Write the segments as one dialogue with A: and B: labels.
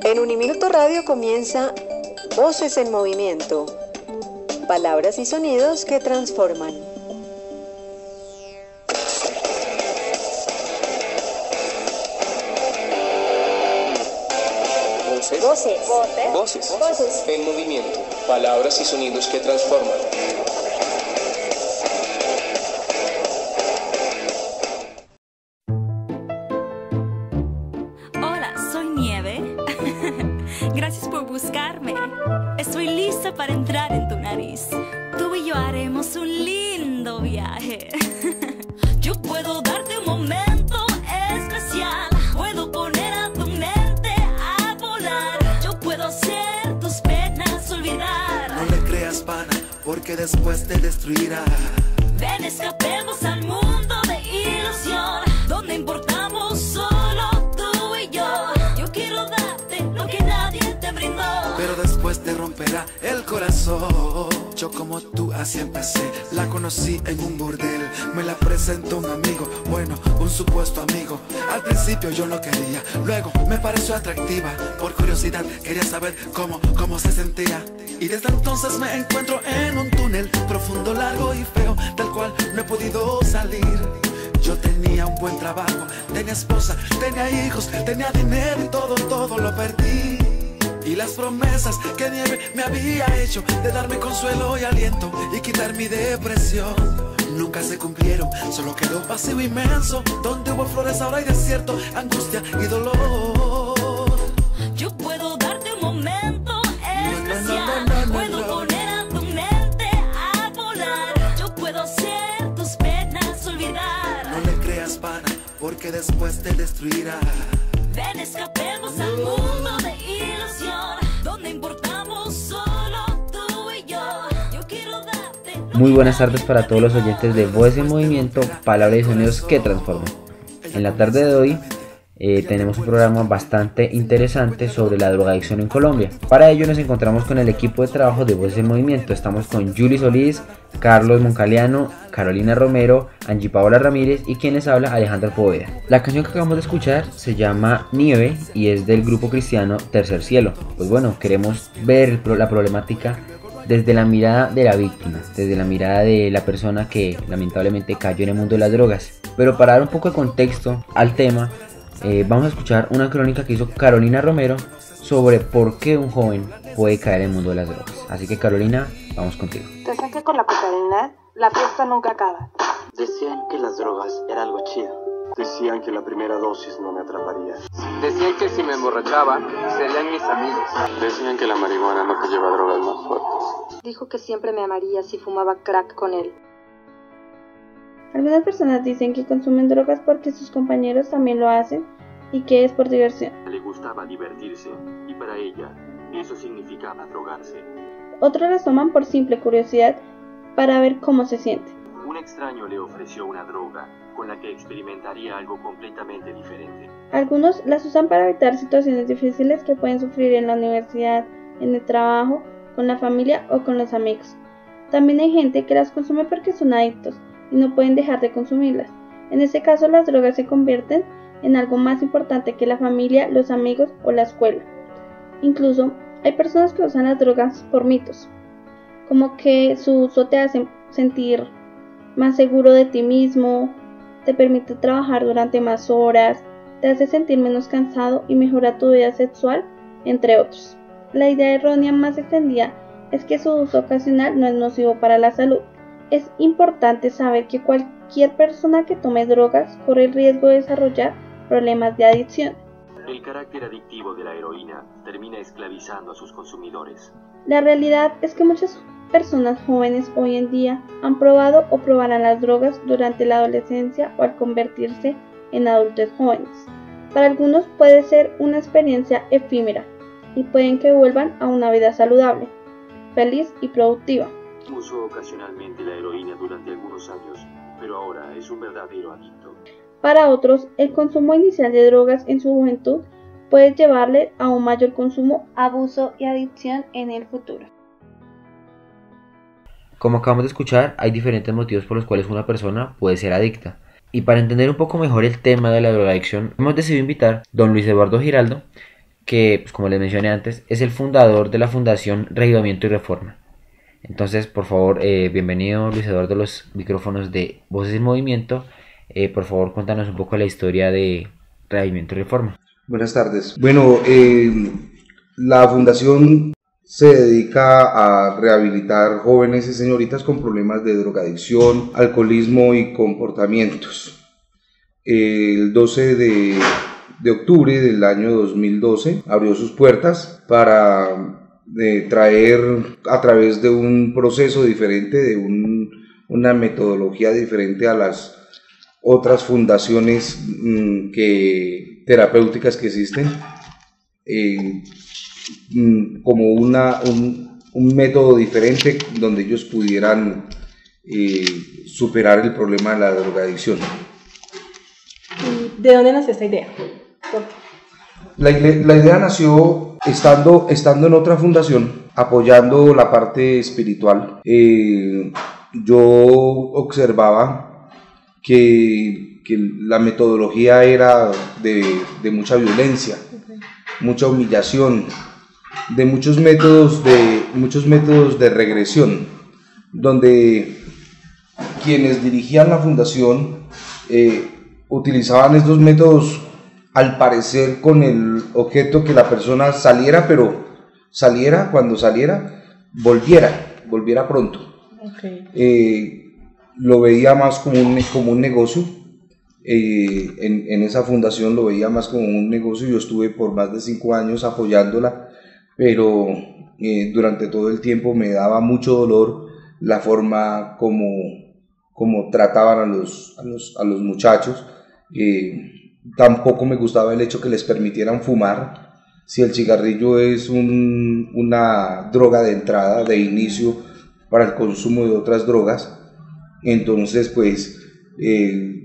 A: En Uniminuto Radio comienza Voces en Movimiento, palabras y sonidos que transforman.
B: Voces en movimiento, palabras y sonidos que transforman.
C: Hola, soy Nieve. Gracias por buscarme. Estoy lista para entrar en tu nariz. Tú y yo haremos un lindo viaje. Yo puedo darte un momento especial. Puedo poner a tu mente a volar. Yo puedo hacer tus penas olvidar.
D: No le creas, pana, porque después te destruirá.
C: Ven, escapemos al mundo de ilusión, donde importamos solo tú y yo. Yo quiero darte lo que nadie te brindó,
D: pero después te romperá el corazón. Yo como tú así empecé. La conocí en un burdel, me la presentó un amigo, bueno, un supuesto amigo. Al principio yo no quería, luego me pareció atractiva. Por curiosidad quería saber cómo se sentía. Y desde entonces me encuentro en un túnel profundo, largo y feo, del cual no he podido salir. Yo tenía un buen trabajo, tenía esposa, tenía hijos, tenía dinero y todo lo perdí. Y las promesas que Nieve me había hecho de darme consuelo y aliento y quitar mi depresión nunca se cumplieron, solo quedó un vacío inmenso, donde hubo flores ahora hay desierto, angustia y dolor.
C: yo puedo darte un momento especial. Puedo poner a tu mente a volar. Yo puedo hacer tus penas olvidar.
D: No le creas, pana, porque después te destruirá.
C: Ven, escapemos al mundo de ilusión, donde importamos solo tú y yo. Yo quiero darte.
E: Muy buenas tardes para todos los oyentes de Voces en Movimiento, palabras y sonidos que transforman. En la tarde de hoy tenemos un programa bastante interesante sobre la drogadicción en Colombia. Para ello nos encontramos con el equipo de trabajo de Voces en Movimiento. Estamos con Julie Solís, Carlos Moncaliano, Carolina Romero, Angie Paola Ramírez y quien les habla, Alejandro Poveda. La canción que acabamos de escuchar se llama Nieve y es del grupo cristiano Tercer Cielo. Pues bueno, queremos ver la problemática desde la mirada de la víctima, desde la mirada de la persona que lamentablemente cayó en el mundo de las drogas. Pero para dar un poco de contexto al tema, vamos a escuchar una crónica que hizo Carolina Romero sobre por qué un joven puede caer en el mundo de las drogas. Así que Carolina, vamos contigo.
F: Decían que con la cocaína la fiesta nunca acaba.
G: Decían que las drogas era algo chido.
H: Decían que la primera dosis no me atraparía.
G: Decían que si me emborrachaba, serían mis amigos.
H: Decían que la marihuana no te lleva a drogas más fuertes.
F: Dijo que siempre me amaría si fumaba crack con él.
I: Algunas personas dicen que consumen drogas porque sus compañeros también lo hacen y que es por diversión.
J: Le gustaba divertirse y para ella eso significaba drogarse.
I: Otros las toman por simple curiosidad para ver cómo se siente.
J: Un extraño le ofreció una droga con la que experimentaría algo completamente diferente.
I: Algunos las usan para evitar situaciones difíciles que pueden sufrir en la universidad, en el trabajo, con la familia o con los amigos. También hay gente que las consume porque son adictos y no pueden dejar de consumirlas. En este caso, las drogas se convierten en algo más importante que la familia, los amigos o la escuela. Incluso hay personas que usan las drogas por mitos, como que su uso te hace sentir más seguro de ti mismo, te permite trabajar durante más horas, te hace sentir menos cansado y mejora tu vida sexual, entre otros. La idea errónea más extendida es que su uso ocasional no es nocivo para la salud. Es importante saber que cualquier persona que tome drogas corre el riesgo de desarrollar problemas de adicción.
J: El carácter adictivo de la heroína termina esclavizando a sus consumidores.
I: La realidad es que muchas personas jóvenes hoy en día han probado o probarán las drogas durante la adolescencia o al convertirse en adultos jóvenes. Para algunos puede ser una experiencia efímera y pueden que vuelvan a una vida saludable, feliz y productiva.
J: Usó ocasionalmente la heroína durante algunos años, pero ahora es un verdadero adicto.
I: Para otros, el consumo inicial de drogas en su juventud puede llevarle a un mayor consumo, abuso y adicción en el futuro.
E: Como acabamos de escuchar, hay diferentes motivos por los cuales una persona puede ser adicta. Y para entender un poco mejor el tema de la drogadicción, hemos decidido invitar a don Luis Eduardo Giraldo, que, pues, como les mencioné antes, es el fundador de la Fundación Reavivamiento y Reforma. Entonces, por favor, bienvenido Luis Eduardo a los micrófonos de Voces en Movimiento. Por favor, cuéntanos un poco la historia de Reavivamiento y Reforma.
K: Buenas tardes. Bueno, la fundación se dedica a rehabilitar jóvenes y señoritas con problemas de drogadicción, alcoholismo y comportamientos. El 12 de octubre del año 2012 abrió sus puertas para traer, a través de un proceso diferente, de una metodología diferente a las otras fundaciones terapéuticas que existen, como un método diferente donde ellos pudieran superar el problema de la drogadicción.
L: ¿De dónde nació esta idea?
K: La idea nació estando en otra fundación, apoyando la parte espiritual. Yo observaba que la metodología era de mucha violencia, mucha humillación, de muchos métodos de regresión, donde quienes dirigían la fundación utilizaban estos métodos al parecer con el objeto que la persona saliera, pero cuando saliera, volviera pronto. Lo veía más como un negocio. En esa fundación lo veía más como un negocio. Yo estuve por más de 5 años apoyándola, pero durante todo el tiempo me daba mucho dolor la forma como trataban a los muchachos. Tampoco me gustaba el hecho que les permitieran fumar. Si el cigarrillo es una droga de entrada, de inicio para el consumo de otras drogas, entonces pues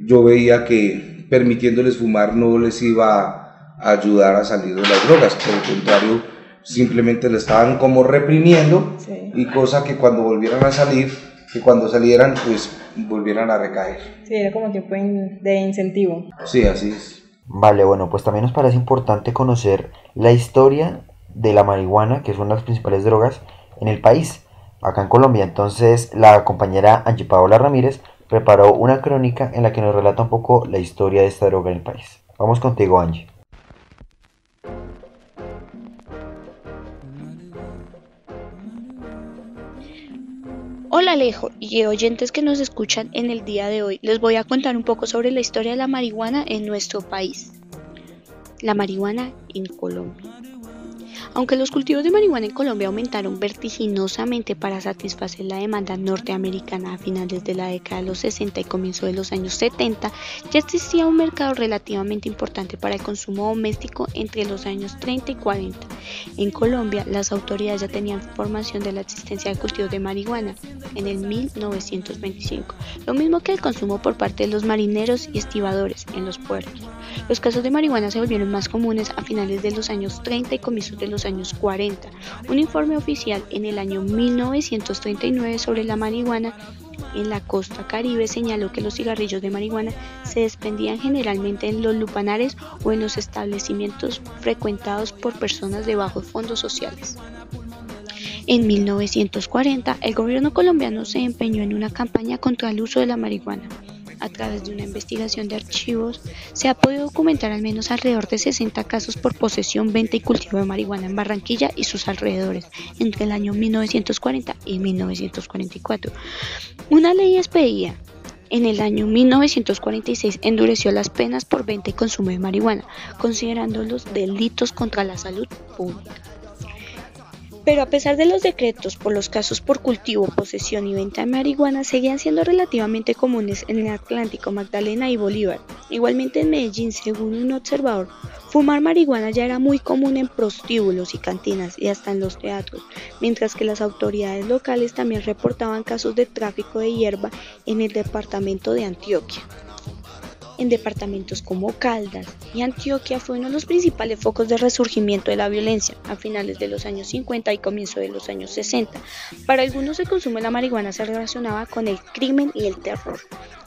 K: yo veía que permitiéndoles fumar no les iba a ayudar a salir de las drogas, por el contrario, simplemente le estaban como reprimiendo, sí. Y cosa que cuando volvieran a salir, que cuando salieran pues volvieran a recaer.
L: Sí, era como tiempo de incentivo.
K: Sí, así es.
E: Vale, bueno, pues también nos parece importante conocer la historia de la marihuana, que es una de las principales drogas en el país, acá en Colombia. Entonces la compañera Angie Paola Ramírez preparó una crónica en la que nos relata un poco la historia de esta droga en el país. Vamos contigo, Angie.
M: Hola Alejo y oyentes que nos escuchan en el día de hoy, les voy a contar un poco sobre la historia de la marihuana en nuestro país. La marihuana en Colombia. Aunque los cultivos de marihuana en Colombia aumentaron vertiginosamente para satisfacer la demanda norteamericana a finales de la década de los 60 y comienzo de los años 70, ya existía un mercado relativamente importante para el consumo doméstico entre los años 30 y 40. En Colombia, las autoridades ya tenían información de la existencia de cultivos de marihuana en el 1925, lo mismo que el consumo por parte de los marineros y estibadores en los puertos. Los casos de marihuana se volvieron más comunes a finales de los años 30 y comienzos de los años 40. Un informe oficial en el año 1939 sobre la marihuana en la costa caribe señaló que los cigarrillos de marihuana se desprendían generalmente en los lupanares o en los establecimientos frecuentados por personas de bajos fondos sociales. En 1940, el gobierno colombiano se empeñó en una campaña contra el uso de la marihuana. A través de una investigación de archivos, se ha podido documentar al menos alrededor de 60 casos por posesión, venta y cultivo de marihuana en Barranquilla y sus alrededores entre el año 1940 y 1944. Una ley expedida en el año 1946 endureció las penas por venta y consumo de marihuana, considerándolos delitos contra la salud pública. Pero a pesar de los decretos por los casos por cultivo, posesión y venta de marihuana seguían siendo relativamente comunes en el Atlántico, Magdalena y Bolívar. Igualmente en Medellín, según un observador, fumar marihuana ya era muy común en prostíbulos y cantinas y hasta en los teatros, mientras que las autoridades locales también reportaban casos de tráfico de hierba en el departamento de Antioquia. en departamentos como Caldas y Antioquia fue uno de los principales focos de resurgimiento de la violencia a finales de los años 50 y comienzo de los años 60. Para algunos el consumo de la marihuana se relacionaba con el crimen y el terror.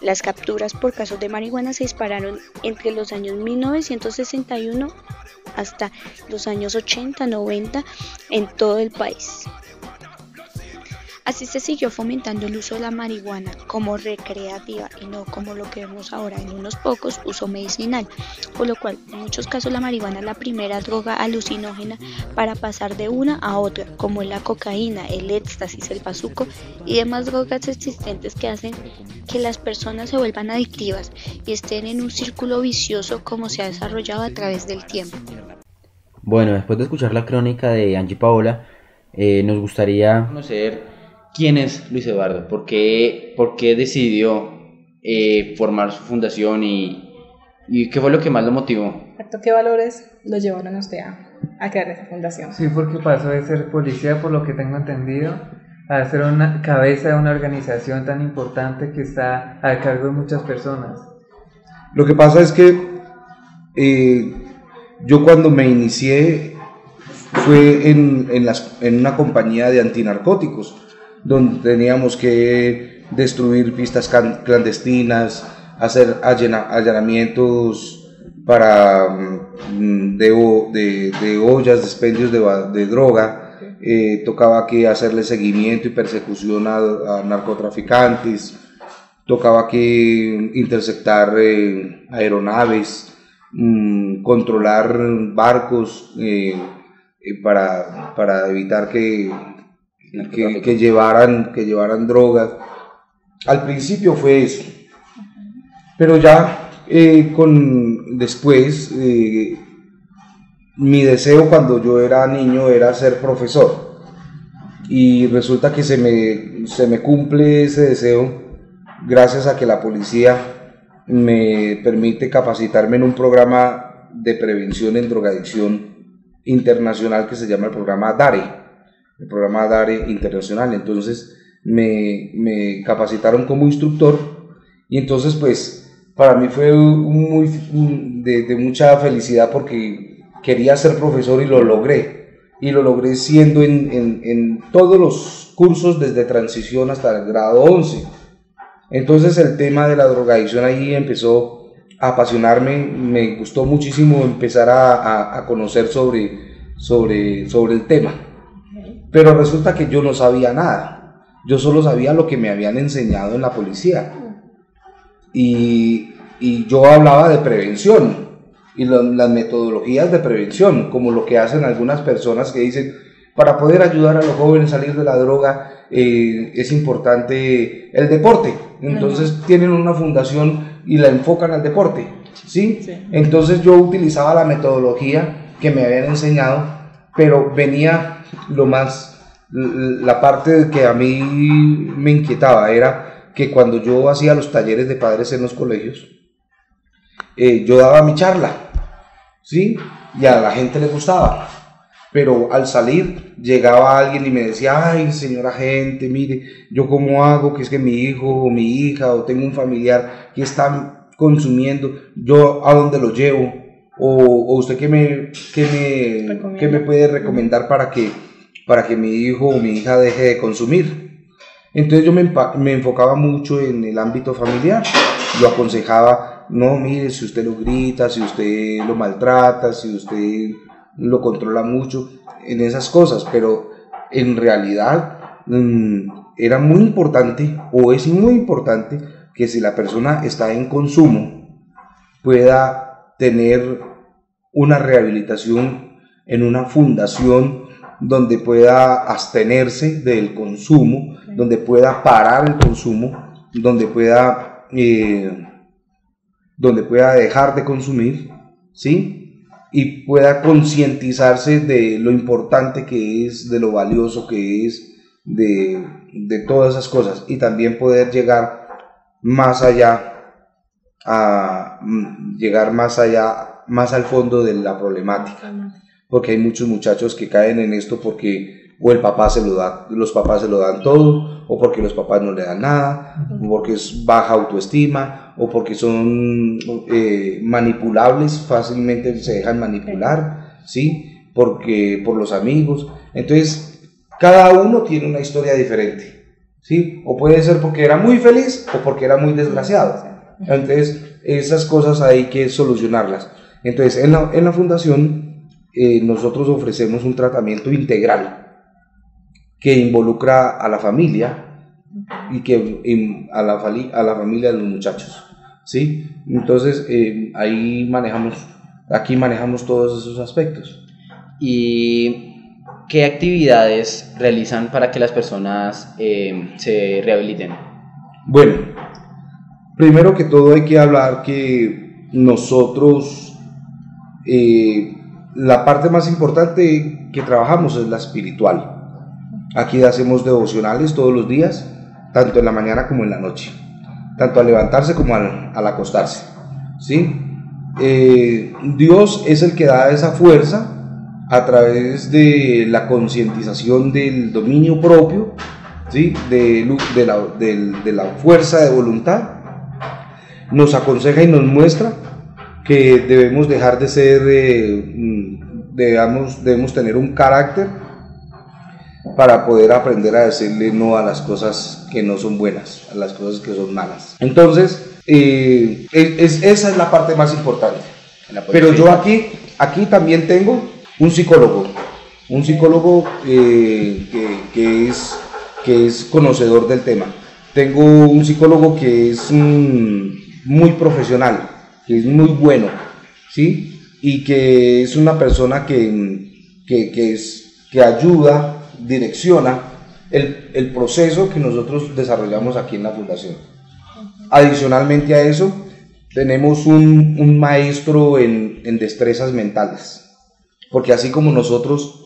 M: Las capturas por casos de marihuana se dispararon entre los años 1961 hasta los años 80-90 en todo el país. Así se siguió fomentando el uso de la marihuana como recreativa y no como lo que vemos ahora en unos pocos uso medicinal, por lo cual en muchos casos la marihuana es la primera droga alucinógena para pasar de una a otra, como la cocaína, el éxtasis, el bazuco y demás drogas existentes que hacen que las personas se vuelvan adictivas y estén en un círculo vicioso como se ha desarrollado a través del tiempo.
E: Bueno, después de escuchar la crónica de Angie Paola, nos gustaría conocer quién es Luis Eduardo, por qué decidió formar su fundación y qué fue lo que más lo motivó.
L: ¿Qué valores lo llevaron a usted a crear esta fundación?
N: Sí, porque pasó de ser policía, por lo que tengo entendido, a ser una cabeza de una organización tan importante que está a cargo de muchas personas.
K: Lo que pasa es que yo cuando me inicié fue en una compañía de antinarcóticos, donde teníamos que destruir pistas clandestinas, hacer allanamientos de ollas, dispendios de droga. Tocaba que hacerle seguimiento y persecución a narcotraficantes, tocaba que interceptar aeronaves, controlar barcos para evitar que llevaran drogas. Al principio fue eso, pero ya después mi deseo cuando yo era niño era ser profesor, y resulta que se me cumple ese deseo gracias a que la policía me permite capacitarme en un programa de prevención en drogadicción internacional que se llama el programa DARE internacional. Entonces me capacitaron como instructor, y entonces pues para mí fue de mucha felicidad porque quería ser profesor y lo logré siendo en todos los cursos desde transición hasta el grado 11. Entonces el tema de la drogadicción ahí empezó a apasionarme, me gustó muchísimo empezar a conocer sobre el tema. Pero resulta que yo no sabía nada, yo solo sabía lo que me habían enseñado en la policía, y yo hablaba de prevención y las metodologías de prevención, como lo que hacen algunas personas que dicen, para poder ayudar a los jóvenes a salir de la droga es importante el deporte, entonces tienen una fundación y la enfocan al deporte, ¿sí? Entonces yo utilizaba la metodología que me habían enseñado, pero venía la parte que a mí me inquietaba era que cuando yo hacía los talleres de padres en los colegios, yo daba mi charla, ¿sí? Y a la gente le gustaba, pero al salir llegaba alguien y me decía, ay, señor agente, mire, ¿yo cómo hago? Que es que mi hijo o mi hija o tengo un familiar que está consumiendo, ¿yo a dónde lo llevo? O usted qué me puede recomendar para que mi hijo o mi hija deje de consumir. Entonces yo me enfocaba mucho en el ámbito familiar, lo aconsejaba, no, mire, si usted lo grita, si usted lo maltrata, si usted lo controla mucho, en esas cosas, pero en realidad era muy importante, o es muy importante, que si la persona está en consumo pueda tener una rehabilitación en una fundación donde pueda abstenerse del consumo, donde pueda parar el consumo, donde pueda dejar de consumir, ¿sí? Y pueda concientizarse de lo importante que es, de lo valioso que es, de todas esas cosas, y también poder llegar más allá, más al fondo de la problemática, porque hay muchos muchachos que caen en esto porque o el papá se lo da, los papás se lo dan todo, o porque los papás no le dan nada, o porque es baja autoestima, o porque son manipulables, fácilmente se dejan manipular, ¿sí? Porque por los amigos. Entonces, cada uno tiene una historia diferente, ¿sí? O puede ser porque era muy feliz o porque era muy desgraciado. Entonces, esas cosas hay que solucionarlas. Entonces, en la fundación nosotros ofrecemos un tratamiento integral que involucra a la familia y que a la familia de los muchachos, ¿sí? Entonces, aquí manejamos todos esos aspectos.
E: ¿Y qué actividades realizan para que las personas se rehabiliten?
K: Bueno, primero que todo hay que hablar que nosotros, la parte más importante que trabajamos es la espiritual. Aquí hacemos devocionales todos los días, tanto en la mañana como en la noche, tanto al levantarse como al acostarse, ¿sí? Dios es el que da esa fuerza a través de la concientización del dominio propio, ¿sí? de la fuerza de voluntad. Nos aconseja y nos muestra que debemos dejar de ser, debemos tener un carácter para poder aprender a decirle no a las cosas que no son buenas, a las cosas que son malas. Entonces, esa es la parte más importante. Pero yo aquí también tengo un psicólogo que es conocedor del tema. Tengo un psicólogo que es muy profesional, que es muy bueno, ¿sí? Y que es una persona que ayuda, direcciona el proceso que nosotros desarrollamos aquí en la fundación. Adicionalmente a eso, tenemos un maestro en destrezas mentales, porque así como nosotros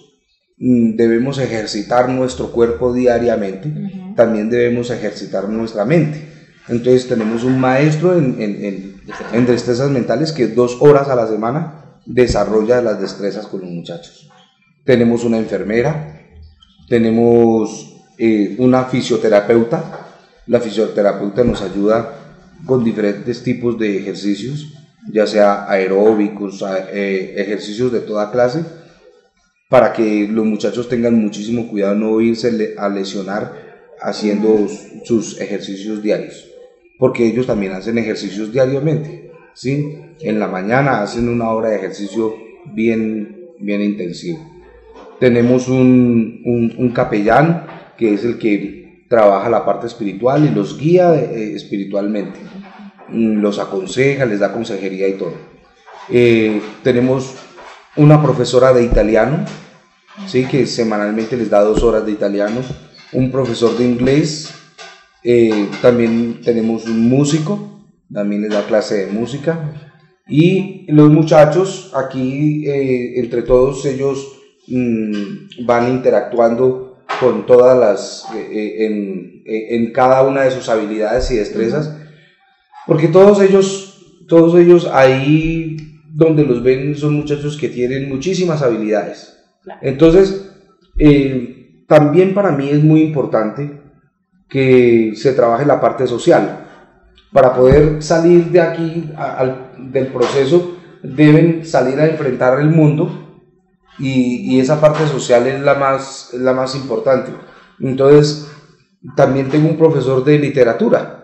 K: debemos ejercitar nuestro cuerpo diariamente, también debemos ejercitar nuestra mente. Entonces tenemos un maestro en destrezas mentales que 2 horas a la semana desarrolla las destrezas con los muchachos. Tenemos una enfermera, tenemos una fisioterapeuta. La fisioterapeuta nos ayuda con diferentes tipos de ejercicios, ya sea aeróbicos, ejercicios de toda clase, para que los muchachos tengan muchísimo cuidado de no irse a lesionar haciendo sus ejercicios diarios, porque ellos también hacen ejercicios diariamente, ¿sí? En la mañana hacen 1 hora de ejercicio bien intensivo. Tenemos un capellán que es el que trabaja la parte espiritual y los guía espiritualmente, los aconseja, les da consejería y todo. Tenemos una profesora de italiano, ¿sí? Que semanalmente les da 2 horas de italiano, un profesor de inglés, también tenemos un músico, también les da clase de música, y los muchachos aquí, entre todos ellos, van interactuando con todas las en cada una de sus habilidades y destrezas, porque todos ellos ahí donde los ven son muchachos que tienen muchísimas habilidades. Entonces también para mí es muy importante que se trabaje la parte social. Para poder salir de aquí del proceso deben salir a enfrentar el mundo, y esa parte social es la más importante. Entonces también tengo un profesor de literatura.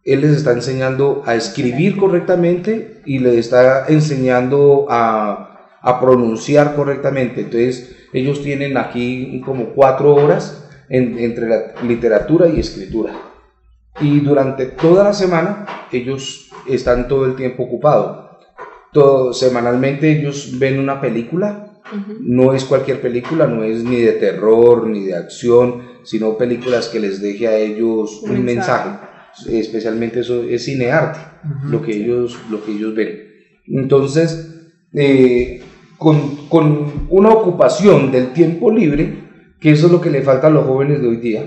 K: Él les está enseñando a escribir correctamente y les está enseñando a pronunciar correctamente. Entonces ellos tienen aquí como 4 horas entre la literatura y escritura, y durante toda la semana ellos están todo el tiempo ocupados. Semanalmente ellos ven una película. No es cualquier película, no es ni de terror ni de acción, sino películas que les deje a ellos un mensaje. Especialmente eso es cinearte, lo que ellos ven. Entonces, con una ocupación del tiempo libre, que eso es lo que le falta a los jóvenes de hoy día,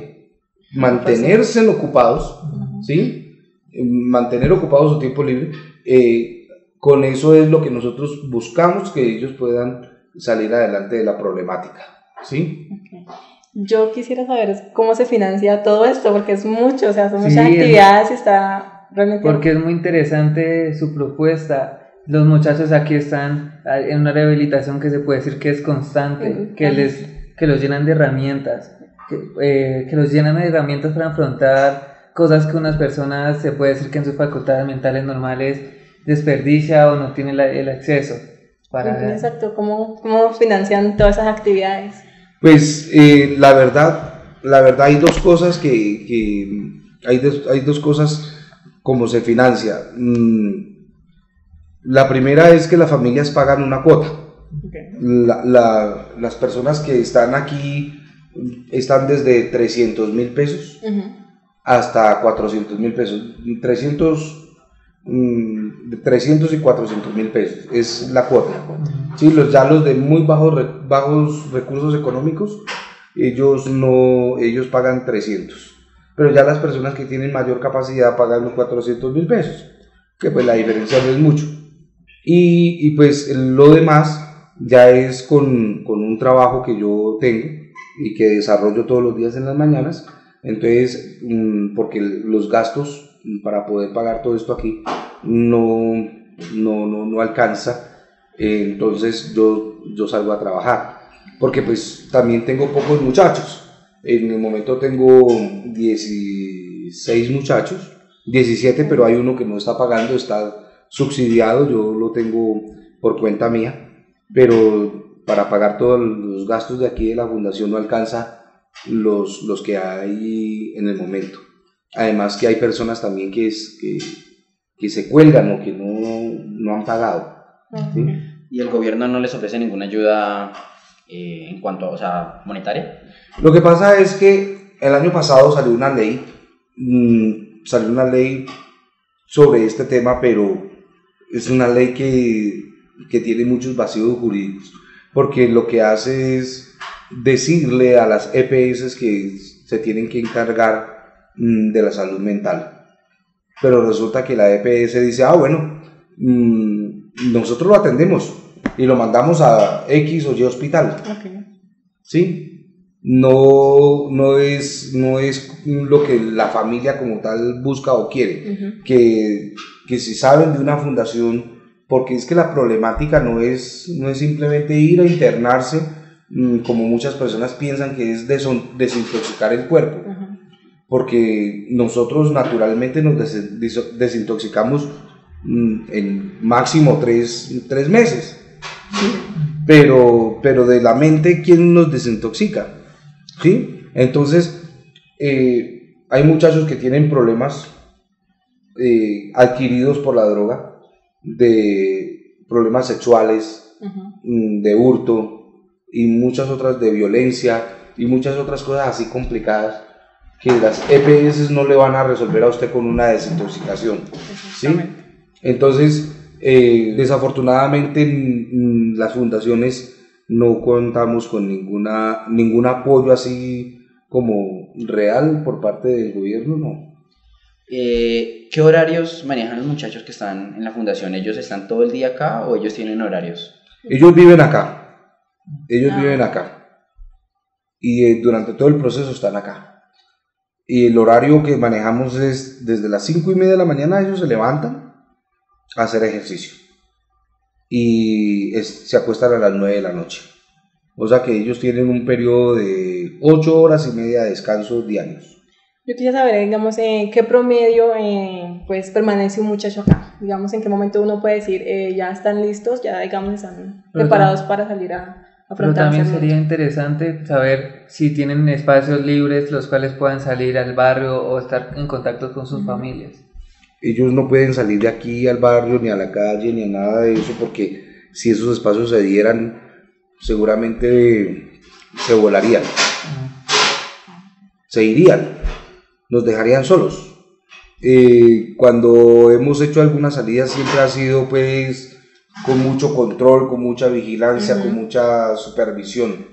K: mantenerse ocupados, ¿sí? Mantener ocupados su tiempo libre, con eso es lo que nosotros buscamos, que ellos puedan salir adelante de la problemática, ¿sí?
L: Okay. Yo quisiera saber cómo se financia todo esto, porque es mucho, o sea, son muchas actividades y está realmente.
N: Porque es muy interesante su propuesta. Los muchachos aquí están en una rehabilitación que se puede decir que es constante, que los llenan de herramientas, que los llenan de herramientas para afrontar cosas que unas personas se puede decir que en sus facultades mentales normales desperdicia o no tiene el acceso.
L: Exacto, ¿cómo financian todas esas actividades?
K: Pues la verdad hay dos cosas hay dos cosas como se financia. La primera es que las familias pagan una cuota. Okay. Las personas que están aquí están desde 300,000 pesos hasta 400,000 pesos. 300 y 400,000 pesos es la cuota. Sí, los de muy bajos recursos económicos, ellos pagan 300, pero ya las personas que tienen mayor capacidad pagan los 400,000 pesos, que pues la diferencia no es mucho. Y pues lo demás ya es con un trabajo que yo tengo y que desarrollo todos los días en las mañanas. Entonces, porque los gastos para poder pagar todo esto aquí no alcanza, entonces yo salgo a trabajar, porque pues también tengo pocos muchachos. En el momento tengo 16 muchachos, 17, pero hay uno que no está pagando, está subsidiado, yo lo tengo por cuenta mía, pero para pagar todos los gastos de aquí de la fundación no alcanza los que hay en el momento. Además que hay personas también que se cuelgan o que no han pagado. ¿Sí?
E: ¿Y el gobierno no les ofrece ninguna ayuda en cuanto a monetaria?
K: Lo que pasa es que el año pasado salió una ley sobre este tema, pero es una ley que tiene muchos vacíos jurídicos, porque lo que hace es decirle a las EPS que se tienen que encargar de la salud mental, pero resulta que la EPS dice, bueno, nosotros lo atendemos y lo mandamos a X o Y hospital. Okay. ¿Sí? No es lo que la familia como tal busca o quiere. Que si saben de una fundación, porque es que la problemática no es simplemente ir a internarse, como muchas personas piensan que es desintoxicar el cuerpo, porque nosotros naturalmente nos desintoxicamos en máximo 3 meses, pero de la mente, ¿quién nos desintoxica? ¿Sí? Entonces hay muchachos que tienen problemas adquiridos por la droga, de problemas sexuales, de hurto y muchas otras, de violencia y muchas otras cosas así complicadas que las EPS no le van a resolver a usted con una desintoxicación. ¿Sí? Entonces desafortunadamente en las fundaciones no contamos con ningún apoyo así como real por parte del gobierno, no.
E: ¿Qué horarios manejan los muchachos que están en la fundación? ¿Ellos están todo el día acá o ellos tienen horarios?
K: Ellos viven acá. Viven acá. Y durante todo el proceso están acá. Y el horario que manejamos es desde las 5:30 de la mañana, ellos se levantan a hacer ejercicio. Y se acuestan a las 9 de la noche. O sea que ellos tienen un periodo de 8 horas y media de descanso diarios.
L: Yo quisiera saber, digamos, qué promedio pues permanece un muchacho acá. Digamos, en qué momento uno puede decir, ya están listos, ya digamos están preparados para salir a afrontar.
N: Pero también sería interesante saber si tienen espacios libres los cuales puedan salir al barrio o estar en contacto con sus familias.
K: Ellos no pueden salir de aquí al barrio, ni a la calle, ni a nada de eso, porque si esos espacios se dieran, seguramente se volarían, se irían, nos dejarían solos. Cuando hemos hecho algunas salidas siempre ha sido pues con mucho control, con mucha vigilancia, con mucha supervisión,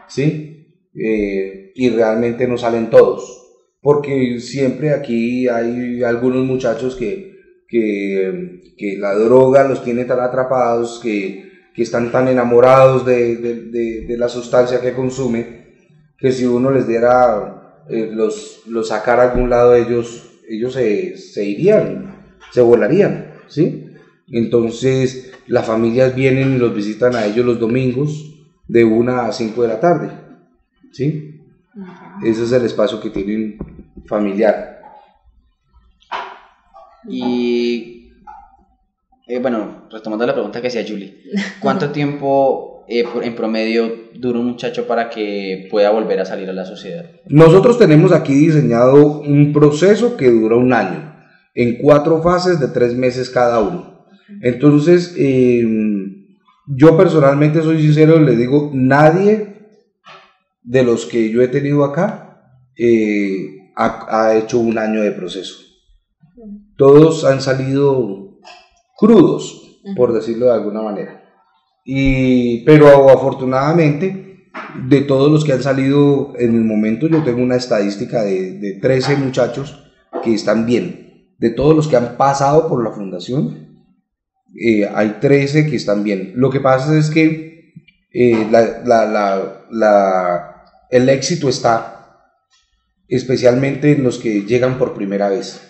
K: ¿sí? Y realmente no salen todos, porque siempre aquí hay algunos muchachos que la droga los tiene tan atrapados, que están tan enamorados de la sustancia que consume, que si uno les diera, los sacara a algún lado de ellos, ellos se irían, se volarían, ¿sí? Entonces las familias vienen y los visitan a ellos los domingos de 1 a 5 de la tarde, ¿sí? Ese es el espacio que tienen familiar.
O: Y bueno, retomando la pregunta que hacía Julie, ¿cuánto tiempo en promedio dura un muchacho para que pueda volver a salir a la sociedad?
K: Nosotros tenemos aquí diseñado un proceso que dura 1 año, en 4 fases de 3 meses cada uno. Entonces, yo personalmente soy sincero, le digo, nadie de los que yo he tenido acá ha hecho 1 año de proceso. Todos han salido crudos, por decirlo de alguna manera. Pero afortunadamente, de todos los que han salido en el momento, yo tengo una estadística de 13 muchachos que están bien. De todos los que han pasado por la fundación, hay 13 que están bien. Lo que pasa es que el éxito está especialmente en los que llegan por primera vez.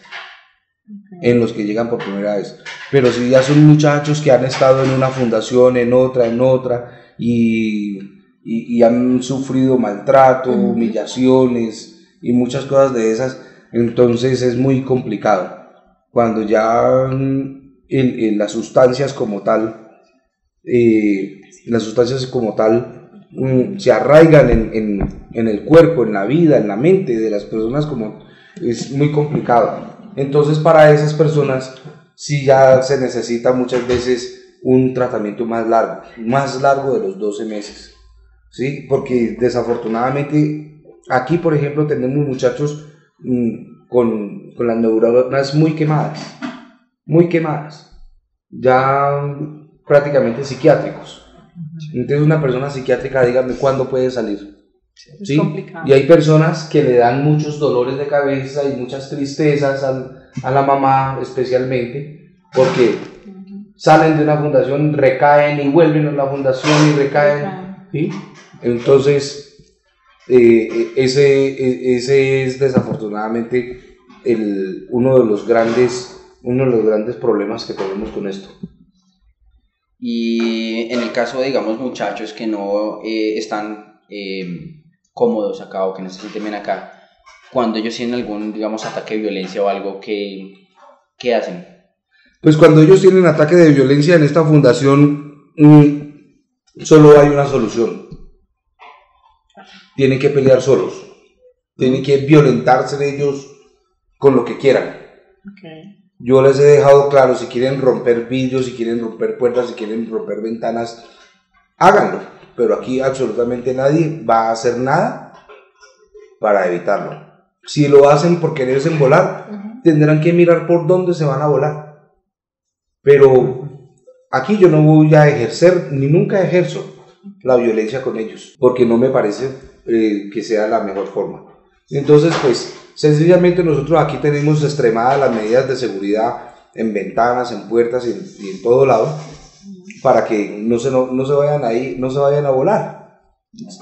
K: En los que llegan por primera vez. Pero si ya son muchachos que han estado en una fundación, en otra, y han sufrido maltrato, humillaciones y muchas cosas de esas, entonces es muy complicado. Cuando ya las sustancias como tal, se arraigan en el cuerpo, en la vida, en la mente de las personas, es muy complicado. Entonces para esas personas sí ya se necesita muchas veces un tratamiento más largo de los 12 meses, ¿sí? Porque desafortunadamente aquí, por ejemplo, tenemos muchachos con las neuronas muy quemadas, ya prácticamente psiquiátricos. Entonces una persona psiquiátrica, dígame cuándo puede salir. ¿Sí? Y hay personas que le dan muchos dolores de cabeza y muchas tristezas a la mamá, especialmente porque salen de una fundación, recaen y vuelven a la fundación y recaen, ¿sí? Entonces ese es desafortunadamente uno de los grandes problemas que tenemos con esto.
O: Y en el caso de, digamos, muchachos que no están cómodos acá o que no se sienten bien acá, cuando ellos tienen algún, digamos, ataque de violencia o algo, ¿qué hacen?
K: Pues cuando ellos tienen ataque de violencia en esta fundación, solo hay una solución. Tienen que pelear solos, tienen que violentarse ellos con lo que quieran. Yo les he dejado claro, si quieren romper vidrios, si quieren romper puertas, si quieren romper ventanas, háganlo, pero aquí absolutamente nadie va a hacer nada para evitarlo. Si lo hacen por quererse volar, tendrán que mirar por dónde se van a volar. Pero aquí yo no voy a ejercer, ni nunca ejerzo la violencia con ellos, porque no me parece que sea la mejor forma. Entonces, pues, sencillamente nosotros aquí tenemos extremadas las medidas de seguridad en ventanas, en puertas y en todo lado, para que no se vayan a volar,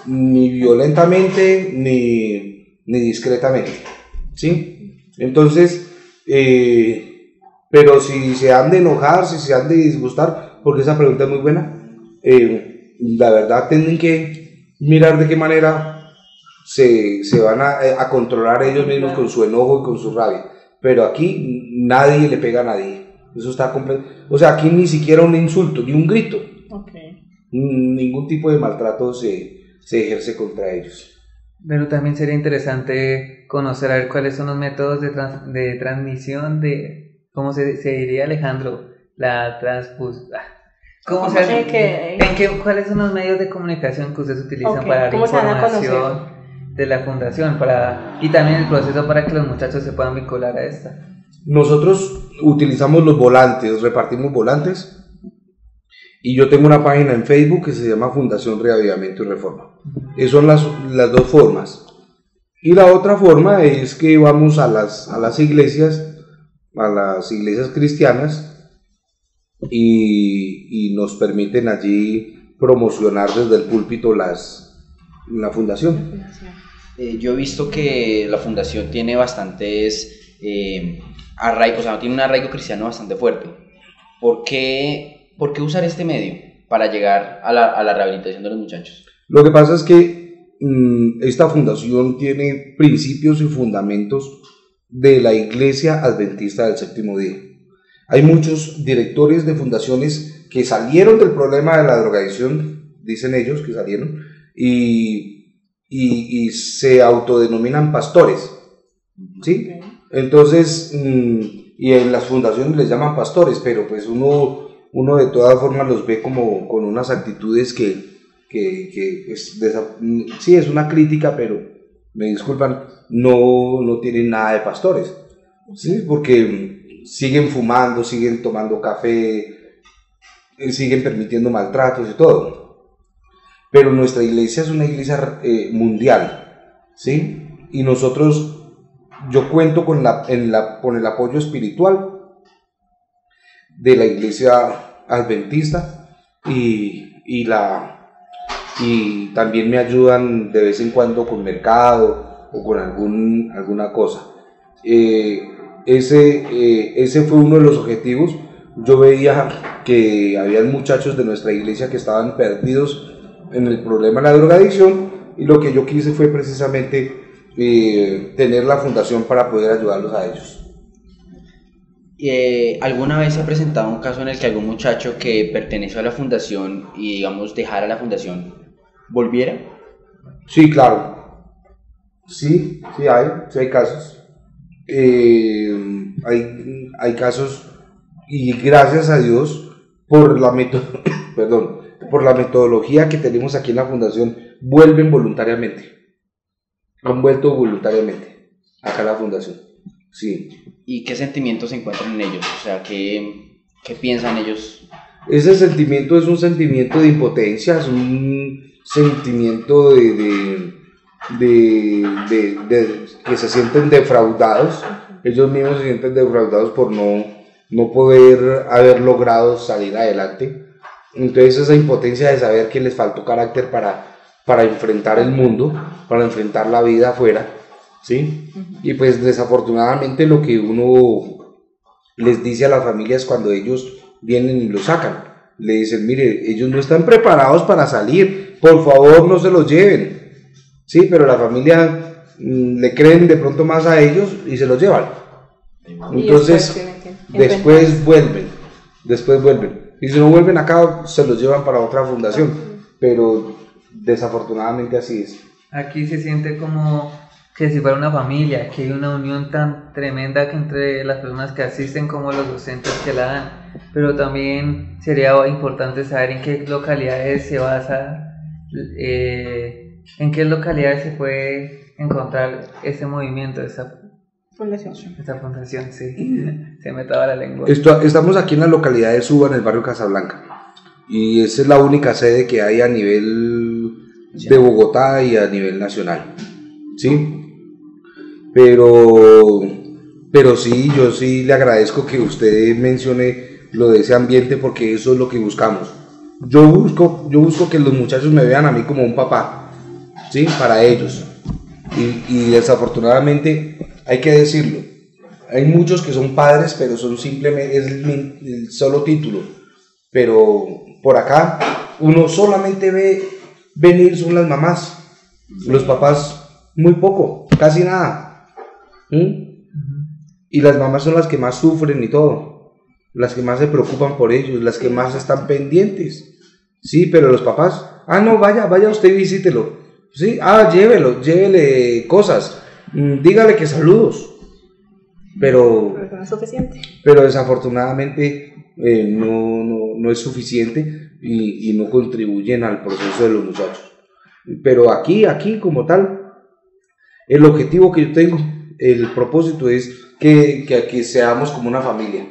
K: ni violentamente ni discretamente, ¿sí? Entonces, pero si se han de enojar, si se han de disgustar, porque esa pregunta es muy buena, la verdad tienen que mirar de qué manera se van a controlar ellos mismos con su enojo y con su rabia. Pero aquí nadie le pega a nadie. Eso está completo. O sea, aquí ni siquiera un insulto, ni un grito. Ningún tipo de maltrato se ejerce contra ellos.
N: Pero también sería interesante conocer a ver cuáles son los métodos de transmisión de, ¿cómo se diría, Alejandro? La transfusión. ¿Cuáles son los medios de comunicación que ustedes utilizan para la información de la fundación y también el proceso para que los muchachos se puedan vincular a esta? Nosotros
K: utilizamos los volantes, repartimos volantes, y yo tengo una página en Facebook que se llama Fundación Reavivamiento y Reforma. Esas son las dos formas. Y la otra forma es que vamos a las iglesias cristianas, y nos permiten allí promocionar desde el púlpito la fundación.
O: Yo he visto que la fundación tiene bastantes arraigo, o sea, tiene un arraigo cristiano bastante fuerte. ¿Por qué usar este medio para llegar a la rehabilitación de los muchachos?
K: Lo que pasa es que esta fundación tiene principios y fundamentos de la Iglesia Adventista del Séptimo Día. Hay muchos directores de fundaciones que salieron del problema de la drogadicción, dicen ellos que salieron, y se autodenominan pastores, ¿sí? Entonces, y en las fundaciones les llaman pastores, pero pues uno de todas formas los ve como con unas actitudes que pues, sí es una crítica, pero me disculpan, no tienen nada de pastores, ¿sí? Porque siguen fumando, siguen tomando café, siguen permitiendo maltratos y todo. Pero nuestra iglesia es una iglesia mundial, ¿sí? Y nosotros, yo cuento con el apoyo espiritual de la iglesia adventista y también me ayudan de vez en cuando con mercado o con alguna cosa. Ese fue uno de los objetivos. Yo veía que había muchachos de nuestra iglesia que estaban perdidos en el problema de la drogadicción, y lo que yo quise fue precisamente tener la fundación para poder ayudarlos a ellos.
O: ¿Alguna vez se ha presentado un caso en el que algún muchacho que perteneció a la fundación y, digamos, dejara la fundación volviera?
K: Sí, claro. Sí hay casos. Hay casos, y gracias a Dios por la metodología que tenemos aquí en la fundación, vuelven voluntariamente. Han vuelto voluntariamente acá a la fundación. Sí.
O: ¿Y qué sentimientos se encuentran en ellos? O sea, ¿qué piensan ellos?
K: Ese sentimiento es un sentimiento de impotencia, es un sentimiento de que se sienten defraudados. Ellos mismos se sienten defraudados por no poder haber logrado salir adelante. Entonces esa impotencia de saber que les faltó carácter para enfrentar el mundo, para enfrentar la vida afuera, ¿sí? Y pues desafortunadamente lo que uno les dice a las familias cuando ellos vienen y lo sacan, le dicen, mire, ellos no están preparados para salir, por favor no se los lleven, ¿sí? Pero la familia le creen de pronto más a ellos y se los llevan. Entonces después vuelven. Y si no vuelven acá, se los llevan para otra fundación. Pero desafortunadamente así es.
N: Aquí se siente como que si fuera una familia, que hay una unión tan tremenda que entre las personas que asisten como los docentes que la dan. Pero también sería importante saber en qué localidades se basa, en qué localidades se puede encontrar este movimiento, esta fundación, sí. Se me traba la lengua.
K: Estamos aquí en la localidad de Suba, en el barrio Casablanca, y esa es la única sede que hay a nivel de Bogotá y a nivel nacional, ¿sí? Pero sí, yo sí le agradezco que usted mencione lo de ese ambiente, porque eso es lo que buscamos. Yo busco que los muchachos me vean a mí como un papá, ¿sí? Para ellos. Y desafortunadamente hay que decirlo, hay muchos que son padres, pero son simplemente el solo título. Pero por acá uno solamente ve venir son las mamás, los papás muy poco, casi nada. Y las mamás son las que más sufren y todo, las que más se preocupan por ellos, las que más están pendientes. Sí, pero los papás, no, vaya usted y visítelo. Sí, llévele cosas, dígale que saludos. Pero
L: no es suficiente.
K: Pero desafortunadamente no es suficiente y no contribuyen al proceso de los muchachos. Pero aquí como tal, el objetivo que yo tengo, el propósito es que aquí seamos como una familia,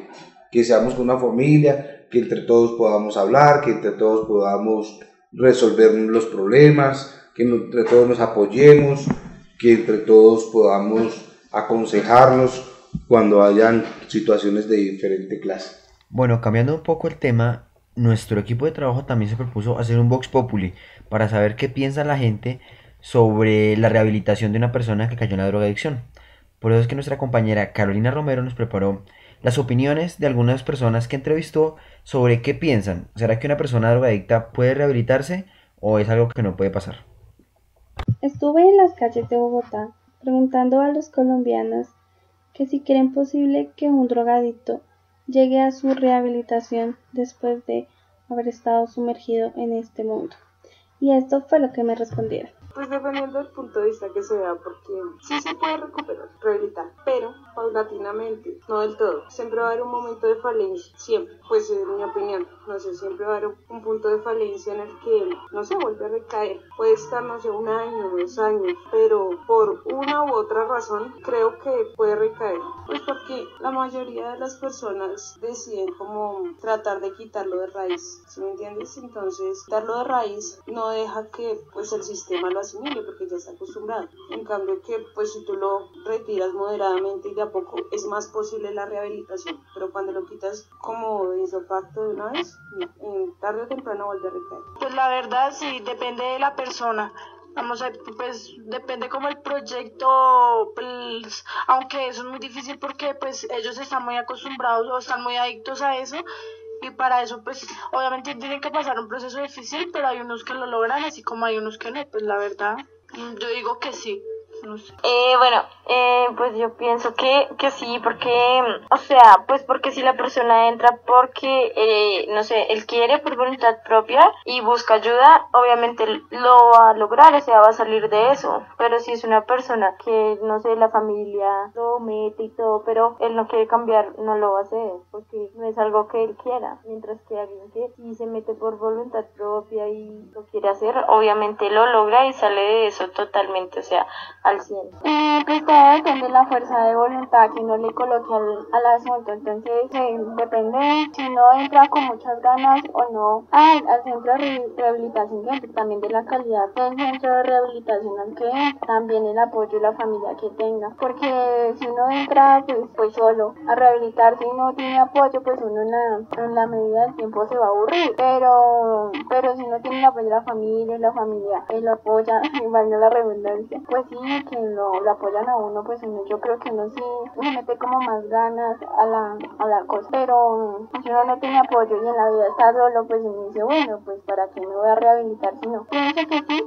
K: que entre todos podamos hablar, que entre todos podamos resolver los problemas, que entre todos nos apoyemos, que entre todos podamos aconsejarnos cuando hayan situaciones de diferente clase.
E: Bueno, cambiando un poco el tema, nuestro equipo de trabajo también se propuso hacer un Vox Populi para saber qué piensa la gente sobre la rehabilitación de una persona que cayó en la drogadicción. Por eso es que nuestra compañera Carolina Romero nos preparó las opiniones de algunas personas que entrevistó sobre qué piensan. ¿Será que una persona drogadicta puede rehabilitarse o es algo que no puede pasar?
I: Estuve en las calles de Bogotá preguntando a los colombianos que si creen posible que un drogadicto llegue a su rehabilitación después de haber estado sumergido en este mundo. Y esto fue lo que me respondieron.
F: Pues dependiendo del punto de vista que se vea, porque sí se puede recuperar, rehabilitar, pero paulatinamente, no del todo. Siempre va a haber un momento de falencia, siempre, pues en mi opinión, no sé, siempre va a haber un punto de falencia en el que no se vuelve a recaer. Puede estar, no sé, 1 año, 2 años, pero por una u otra razón creo que puede recaer. Pues porque la mayoría de las personas deciden como tratar de quitarlo de raíz, ¿sí me entiendes? Entonces, quitarlo de raíz no deja que pues el sistema lo asimile porque ya está acostumbrado. En cambio que pues si tú lo retiras moderadamente y de a poco es más posible la rehabilitación, pero cuando lo quitas como de isopacto de una vez, tarde o temprano vuelve a recaer.
P: Pues la verdad sí, depende de la persona. Vamos a, pues depende como el proyecto, pues, aunque eso es muy difícil porque pues ellos están muy acostumbrados o están muy adictos a eso. Y para eso, pues, obviamente tienen que pasar un proceso difícil, pero hay unos que lo logran, así como hay unos que no. Pues la verdad, yo digo que sí. No sé.
Q: Pues yo pienso que sí, porque, o sea, pues porque si la persona entra porque, no sé, él quiere por voluntad propia y busca ayuda, obviamente lo va a lograr, o sea, va a salir de eso. Pero si es una persona que, no sé, la familia lo mete y todo, pero él no quiere cambiar, no lo va a hacer, porque no es algo que él quiera. Mientras que alguien que sí se mete por voluntad propia y lo quiere hacer, obviamente lo logra y sale de eso totalmente, o sea, al 100.
I: Pues todo depende de la fuerza de voluntad que uno le coloque al asunto. Entonces depende si uno entra con muchas ganas o no al centro de rehabilitación, también de la calidad del centro de rehabilitación al que entra, también el apoyo y la familia que tenga, porque si uno entra pues solo a rehabilitarse y no tiene apoyo, pues uno en la medida del tiempo se va a aburrir, pero si uno tiene el apoyo de la familia lo apoya, y valga la redundancia, pues sí, que lo apoyan a uno, pues yo creo que uno sí se mete como más ganas a la cosa, pero si uno no tiene apoyo y en la vida está solo, pues uno dice, bueno, pues para qué me voy a rehabilitar si no. Pienso que sí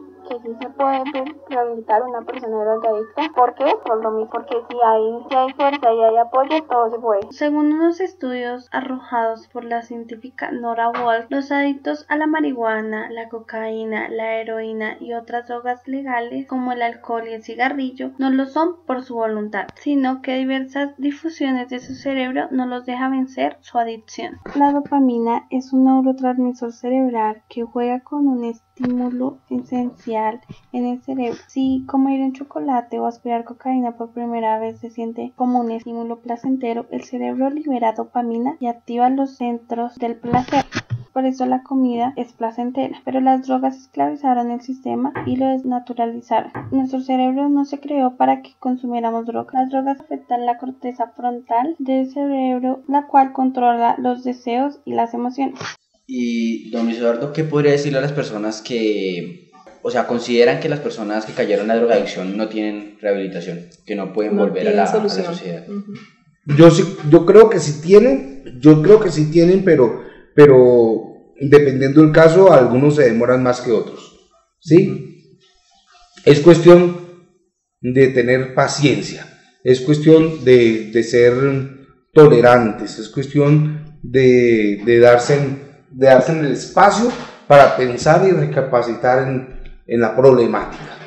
I: se puede rehabilitar una persona drogadicta. ¿Por qué? Por lo mismo, porque si hay fuerza y hay apoyo, todo se puede. Según unos estudios arrojados por la científica Nora Wolf, los adictos a la marihuana, la cocaína, la heroína y otras drogas legales como el alcohol y el cigarrillo no lo son por su voluntad, sino que diversas difusiones de su cerebro no los deja vencer su adicción. La dopamina es un neurotransmisor cerebral que juega con un estímulo esencial en el cerebro. Si comer un chocolate o aspirar cocaína por primera vez se siente como un estímulo placentero, el cerebro libera dopamina y activa los centros del placer. Por eso la comida es placentera, pero las drogas esclavizaron el sistema y lo desnaturalizaron. Nuestro cerebro no se creó para que consumiéramos drogas. Las drogas afectan la corteza frontal del cerebro, la cual controla los deseos y las emociones.
O: Y don Luis Eduardo, ¿qué podría decirle a las personas que, o sea, consideran que las personas que cayeron en la drogadicción no tienen rehabilitación, que no pueden volver a la sociedad?
K: Yo creo que sí tienen, pero dependiendo del caso, algunos se demoran más que otros, ¿sí? Es cuestión de tener paciencia, es cuestión de ser tolerantes, es cuestión de darse el espacio para pensar y recapacitar en la problemática.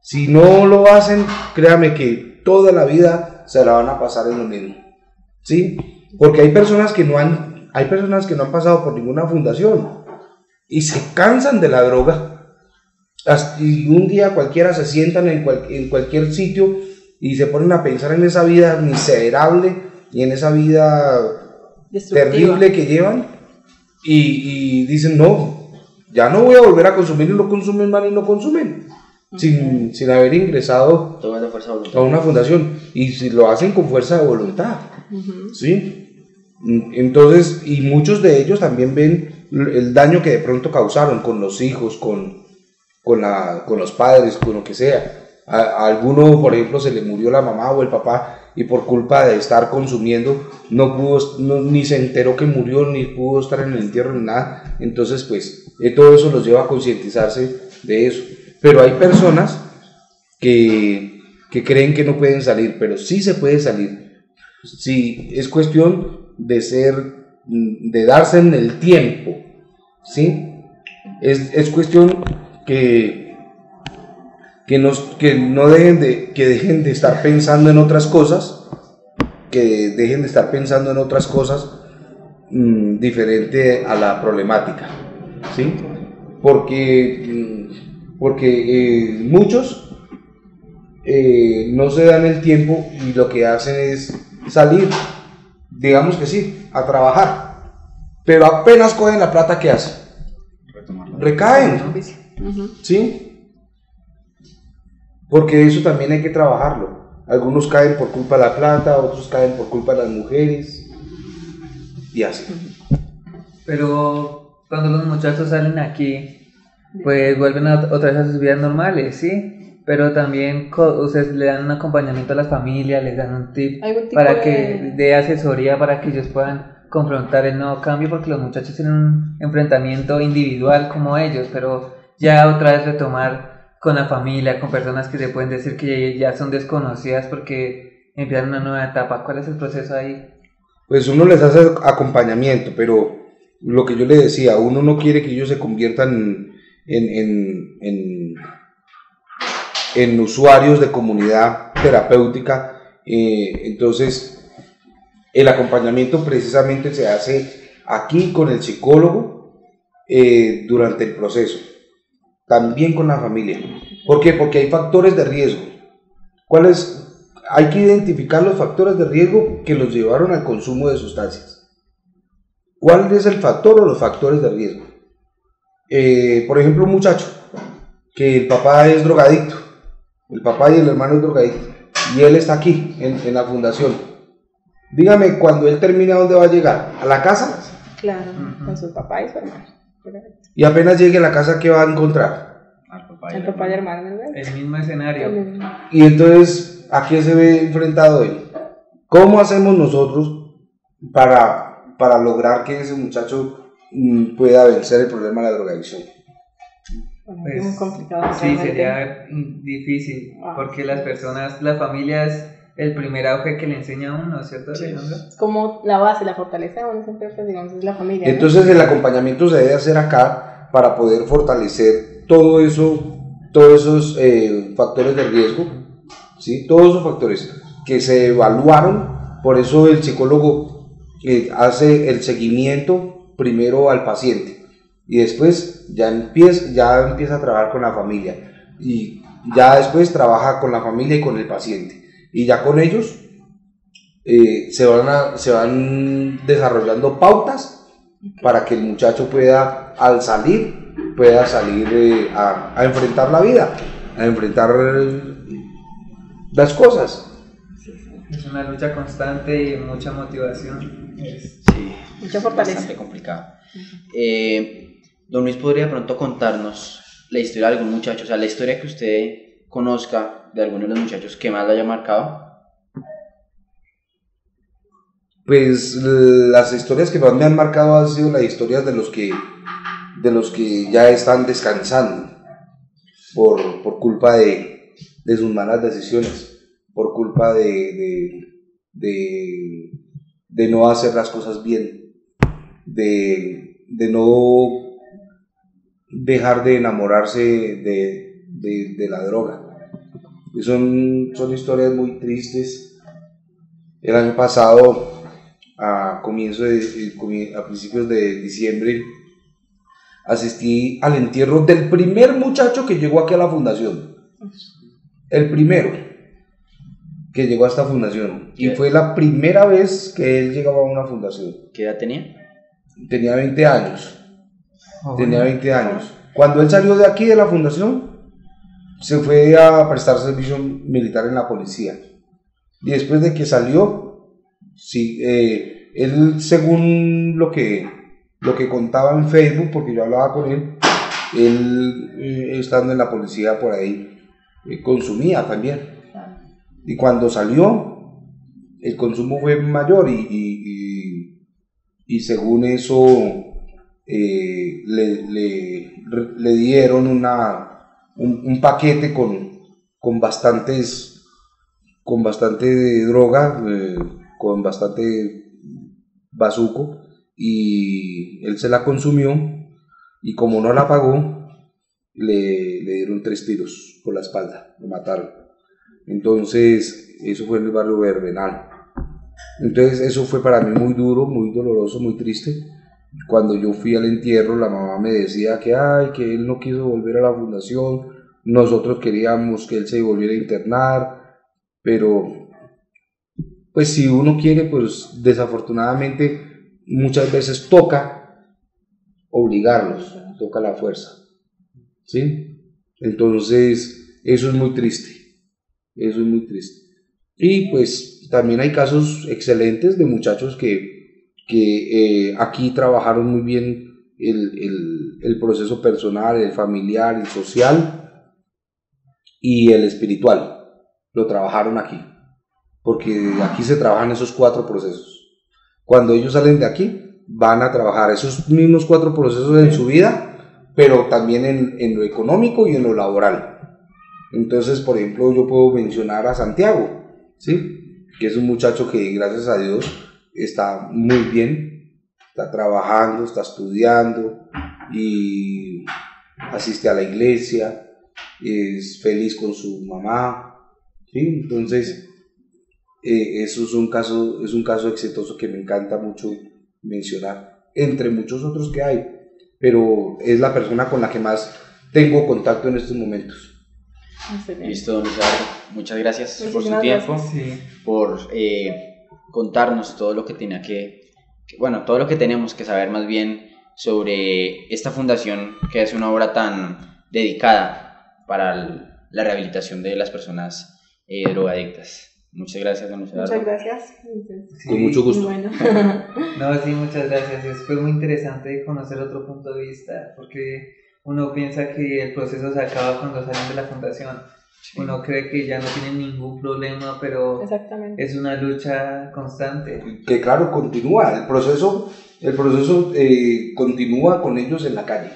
K: Si no lo hacen, créame que toda la vida se la van a pasar en lo mismo, ¿sí? Porque hay personas que no han pasado por ninguna fundación y se cansan de la droga, y un día cualquiera se sientan en cualquier sitio y se ponen a pensar en esa vida miserable y en esa vida terrible que llevan y dicen, no, ya no voy a volver a consumir, y lo consumen mal y lo consumen sin haber ingresado a una fundación, y si lo hacen con fuerza de voluntad, ¿sí? Entonces, y muchos de ellos también ven el daño que de pronto causaron con los hijos, con los padres, con lo que sea, A alguno, por ejemplo, se le murió la mamá o el papá y por culpa de estar consumiendo ni se enteró que murió, ni pudo estar en el entierro ni nada. Entonces pues todo eso los lleva a concientizarse de eso. Pero hay personas que creen que no pueden salir, pero sí se puede salir. Sí, es cuestión de darse en el tiempo, ¿sí? Es cuestión que dejen de estar pensando en otras cosas, diferente a la problemática, ¿sí? Porque muchos no se dan el tiempo y lo que hacen es salir, digamos que sí, a trabajar, pero apenas cogen la plata, ¿qué hacen? Recaen, ¿sí? Porque eso también hay que trabajarlo. Algunos caen por culpa de la plata, otros caen por culpa de las mujeres y así.
N: Pero cuando los muchachos salen aquí, pues vuelven otra vez a sus vidas normales, ¿sí? Pero también ustedes le dan un acompañamiento a las familias, les dan un tip para que dé asesoría para que ellos puedan confrontar el nuevo cambio, porque los muchachos tienen un enfrentamiento individual como ellos, pero ya otra vez retomar con la familia, con personas que se pueden decir que ya son desconocidas porque empiezan una nueva etapa. ¿Cuál es el proceso ahí?
K: Pues uno les hace acompañamiento, pero lo que yo le decía, uno no quiere que ellos se conviertan en usuarios de comunidad terapéutica, entonces el acompañamiento precisamente se hace aquí con el psicólogo durante el proceso, también con la familia. ¿Por qué? Porque hay factores de riesgo. Hay que identificar los factores de riesgo que los llevaron al consumo de sustancias. ¿Cuál es el factor o los factores de riesgo? Por ejemplo, un muchacho que el papá es drogadicto, el papá y el hermano es drogadicto, y él está aquí en la fundación. Dígame, cuando él termina, ¿dónde va a llegar? ¿A la casa?
L: Claro, con su papá y su hermano.
K: Y apenas llegue a la casa, ¿qué va a encontrar?
L: El papá y el hermano, ¿verdad?
N: El mismo escenario.
K: Y entonces, ¿a qué se ve enfrentado él? ¿Cómo hacemos nosotros para lograr que ese muchacho pueda vencer el problema de la drogadicción?
N: Pues,
L: muy complicado.
N: Sí, sería difícil, porque la familia es el primer auge que le enseña a uno, ¿cierto?
L: Sí. Es como la base, la fortaleza de uno siempre, pues, digamos, es la familia, ¿no?
K: Entonces el acompañamiento se debe hacer acá para poder fortalecer todos esos factores de riesgo, ¿sí? Todos esos factores que se evaluaron. Por eso el psicólogo hace el seguimiento primero al paciente y después ya empieza a trabajar con la familia, y ya después trabaja con la familia y con el paciente, y ya con ellos se van desarrollando pautas para que el muchacho pueda salir a enfrentar la vida, a enfrentar las cosas.
N: Es una lucha constante y mucha motivación.
O: Sí,
L: mucha fortaleza.
O: Bastante complicado. Don Luis, ¿podría pronto contarnos la historia de algún muchacho? O sea, la historia que usted conozca de alguno de los muchachos que más lo haya marcado.
K: Pues las historias que más me han marcado han sido las historias de los que ya están descansando por culpa de sus malas decisiones, por culpa de no hacer las cosas bien, de no dejar de enamorarse de la droga. Y son historias muy tristes. El año pasado, a principios de diciembre, asistí al entierro del primer muchacho que llegó aquí a la fundación. El primero que llegó a esta fundación. Y fue la primera vez que él llegaba a una fundación.
O: ¿Qué edad tenía?
K: Tenía 20 años. Tenía 20 años. Cuando él salió de aquí, de la fundación, se fue a prestar servicio militar en la policía. Y después de que salió, sí, él, según lo que contaba en Facebook, porque yo hablaba con él estando en la policía por ahí, consumía también. Y cuando salió, el consumo fue mayor y según eso le dieron un paquete con bastante droga, con bastante bazuco, y él se la consumió y como no la pagó, le dieron 3 tiros por la espalda, lo mataron. Entonces eso fue en el barrio Verbenal. Entonces eso fue para mí muy duro, muy doloroso, muy triste. Cuando yo fui al entierro, la mamá me decía que él no quiso volver a la fundación, nosotros queríamos que él se volviera a internar, pero pues si uno quiere, pues desafortunadamente muchas veces toca obligarlos, toca la fuerza, ¿sí? Entonces eso es muy triste, eso es muy triste. Y pues también hay casos excelentes de muchachos que aquí trabajaron muy bien el proceso personal, el familiar, el social y el espiritual, lo trabajaron aquí, porque aquí se trabajan esos 4 procesos. Cuando ellos salen de aquí, van a trabajar esos mismos 4 procesos en su vida, pero también en lo económico y en lo laboral. Entonces, por ejemplo, yo puedo mencionar a Santiago, ¿sí? Que es un muchacho que, gracias a Dios, está muy bien, está trabajando, está estudiando y asiste a la iglesia, es feliz con su mamá, ¿sí? Entonces eso es un caso exitoso que me encanta mucho mencionar, entre muchos otros que hay, pero es la persona con la que más tengo contacto en estos momentos.
O: Listo, don Eduardo, muchas gracias por su tiempo, por contarnos todo lo que tenía todo lo que tenemos que saber más bien sobre esta fundación, que es una obra tan dedicada para la rehabilitación de las personas drogadictas. Muchas gracias, don Eduardo.
L: Muchas gracias.
K: Sí, con mucho gusto.
L: Bueno.
N: No, sí, muchas gracias. Fue muy interesante conocer otro punto de vista, porque uno piensa que el proceso se acaba cuando salen de la fundación. Sí. Uno cree que ya no tienen ningún problema, pero es una lucha constante.
K: Que claro, continúa, el proceso continúa con ellos en la calle.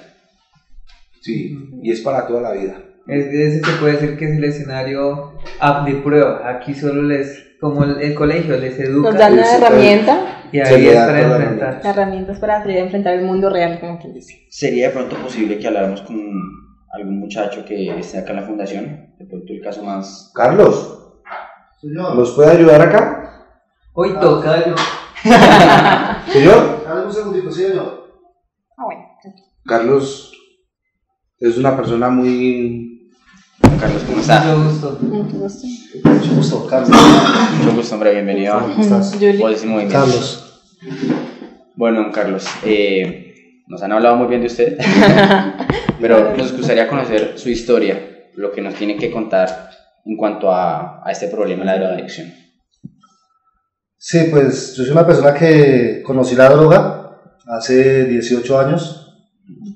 K: Sí, y es para toda la vida.
N: Ese se puede decir que es el escenario de prueba. Aquí solo como el colegio les educa.
L: Nos dan una herramienta.
N: Y ahí es para enfrentar.
L: Herramientas para salir a enfrentar el mundo real, como quien dice.
O: ¿Sería de pronto posible que habláramos con algún muchacho que esté acá en la fundación? De pronto el caso más...
K: Carlos,
R: señor,
K: ¿nos puede ayudar acá?
N: Hoy toca yo.
K: ¿Señor?
R: Dale un segundito, sí, señor.
L: Bueno.
K: Carlos es una persona muy...
O: Carlos, ¿cómo estás?
R: Mucho gusto, Carlos.
O: Mucho gusto, hombre, bienvenido.
R: ¿Cómo estás?
K: Carlos.
O: Bueno, Carlos, nos han hablado muy bien de usted, pero nos gustaría conocer su historia, lo que nos tiene que contar en cuanto a este problema de la drogadicción.
R: Sí, pues yo soy una persona que conocí la droga hace 18 años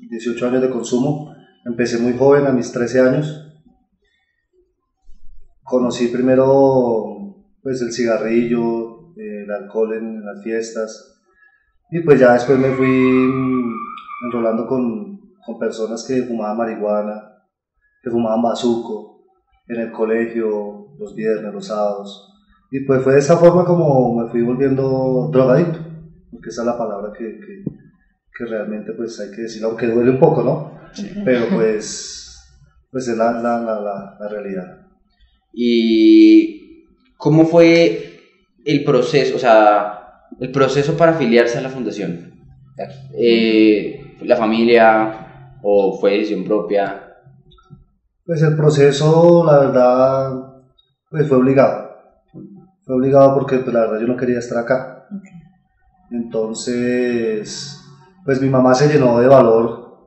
R: de consumo. Empecé muy joven, a mis 13 años. Conocí primero pues el cigarrillo, el alcohol en las fiestas, y pues ya después me fui enrolando con personas que fumaban marihuana, que fumaban bazuco en el colegio, los viernes, los sábados, y pues fue de esa forma como me fui volviendo drogadicto, porque esa es la palabra que realmente pues hay que decir, aunque duele un poco, ¿no? Sí. Pero pues es la realidad.
O: ¿Y cómo fue el proceso, el proceso para afiliarse a la fundación? ¿La familia o fue decisión propia?
R: Pues el proceso, la verdad, pues fue obligado. Fue obligado porque pues, la verdad yo no quería estar acá. Entonces, pues mi mamá se llenó de valor,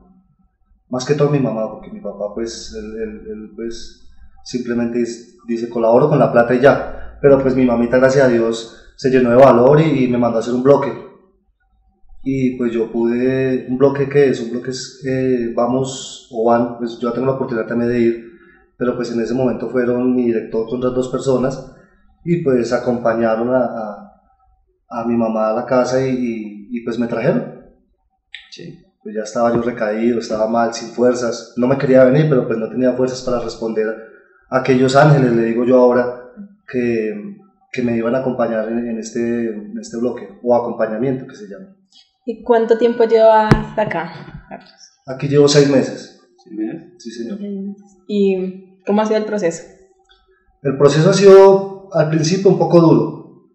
R: más que todo mi mamá, porque mi papá pues, él pues simplemente dice colaboro con la plata y ya, pero pues mi mamita, gracias a Dios, se llenó de valor y me mandó a hacer un bloque, y pues yo pude, un bloque que es, un bloque es, vamos o van, pues yo tengo la oportunidad también de ir, pero pues en ese momento fueron mi director con otras 2 personas y pues acompañaron a mi mamá a la casa y pues me trajeron.
O: Sí.
R: Pues ya estaba yo recaído, estaba mal, sin fuerzas, no me quería venir, pero pues no tenía fuerzas para responder a aquellos ángeles, le digo yo ahora, que me iban a acompañar en este bloque, o acompañamiento que se llama.
L: ¿Y cuánto tiempo llevas acá, Carlos?
R: Aquí llevo 6 meses.
O: ¿6 meses?
R: Sí, señor.
L: ¿Y cómo ha sido el proceso?
R: El proceso ha sido al principio un poco duro,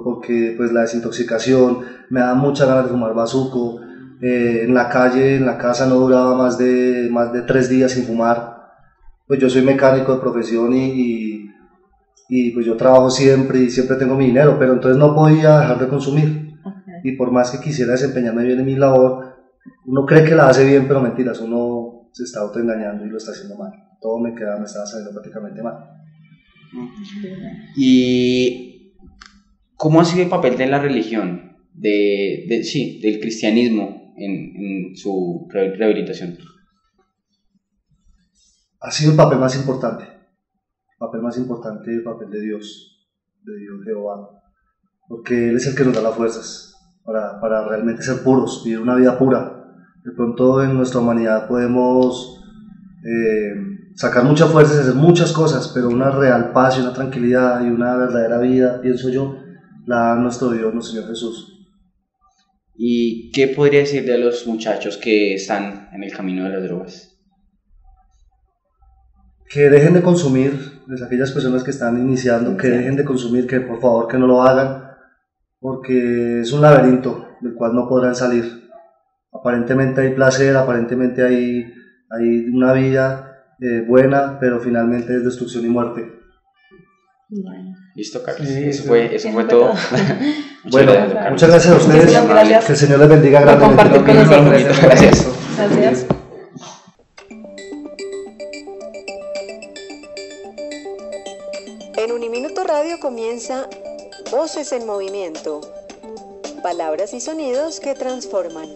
R: porque pues la desintoxicación, me da muchas ganas de fumar bazuco, en la calle, en la casa no duraba más de 3 días sin fumar, pues yo soy mecánico de profesión y pues yo trabajo siempre y siempre tengo mi dinero, pero entonces no podía dejar de consumir. Y por más que quisiera desempeñarme bien en mi labor, uno cree que la hace bien, pero mentiras, uno se está autoengañando y lo está haciendo mal. Todo me estaba saliendo prácticamente mal.
O: ¿Y cómo ha sido el papel de la religión, del cristianismo en su rehabilitación?
R: Ha sido el papel más importante. El papel de Dios Jehová, porque Él es el que nos da las fuerzas para realmente ser puros, vivir una vida pura. De pronto en nuestra humanidad podemos sacar muchas fuerzas y hacer muchas cosas, pero una real paz y una tranquilidad y una verdadera vida, pienso yo, la da nuestro Dios, nuestro Señor Jesús.
O: ¿Y qué podría decirle a los muchachos que están en el camino de las drogas?
R: Que dejen de consumir, aquellas personas que están iniciando, que dejen de consumir, que por favor que no lo hagan, porque es un laberinto del cual no podrán salir. Aparentemente hay placer, aparentemente hay una vida buena, pero finalmente es destrucción y muerte.
L: Bueno.
O: Listo, Carlos.
L: Sí,
O: eso fue todo.
R: Bueno, muchas gracias a ustedes.
L: Gracias.
R: Que el Señor les bendiga grandemente.
L: Por compartir con nosotros.
O: Gracias.
A: En Uniminuto Radio comienza Voces en Movimiento. Palabras y sonidos que transforman.